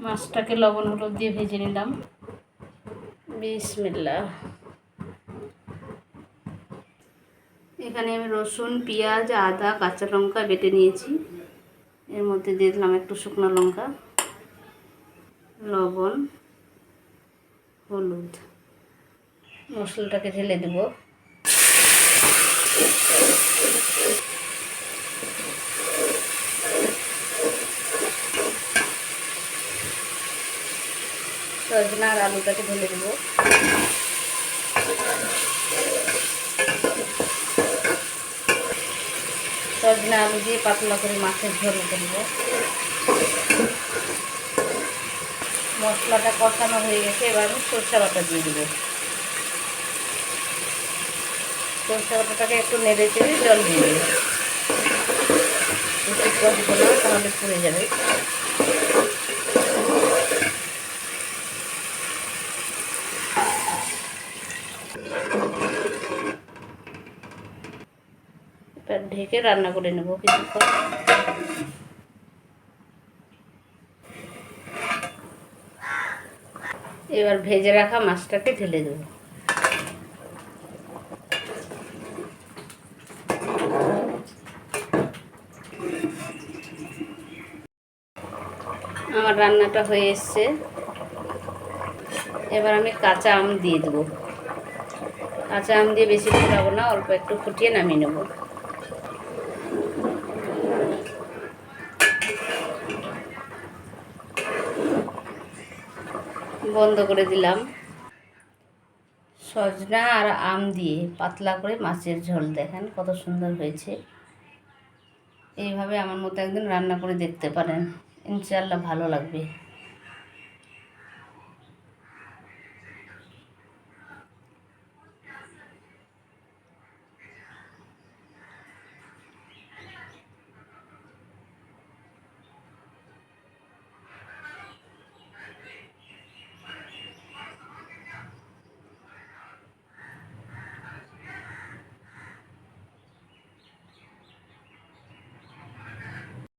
মাছটাকে লবণ হলুদ দিয়ে ভেজে নিলাম। বিসমিল্লাহ। এখানে আমি রসুন, পেঁয়াজ, আদা, কাঁচা লঙ্কা বেটে নিয়েছি। এর মধ্যে দিয়ে দিলাম একটু শুকনো লঙ্কা, লবণ, হলুদ। মশলাটাকে ঢেলে দেব। সজনা আর আলুটাকে ঢেলে দেব। সজনা আলু দিয়ে পাতলা করে মাছের ঝোল করব। মশলাটা কষানো হয়ে গেছে, এবার আমি সরষে বাটা দিয়ে দেবো। সরষে বাটাটাকে একটু নেড়ে চেড়ে জল দিয়ে দেবো। বেশি কষব না, তাহলে পুড়ে যাবে। এবার ঢেকে রান্না করে নেব কিছুক্ষণ। এবার ভেজে রাখা মাছটাকে ঢেলে দেব। আমার রান্নাটা হয়ে এসছে। এবার আমি কাঁচা আম দিয়ে দেবো। কাঁচা আম দিয়ে বেশি ফোটাবো না, অল্প একটু ফুটিয়ে নামিয়ে নেব। বন্ধ করে দিলাম। সজনা আর আম দিয়ে পাতলা করে মাছের ঝোল, দেখেন কত সুন্দর হয়েছে। এইভাবে আমার মতো একদিন রান্না করে দেখতে পারেন, ইনশাআল্লাহ ভালো লাগবে।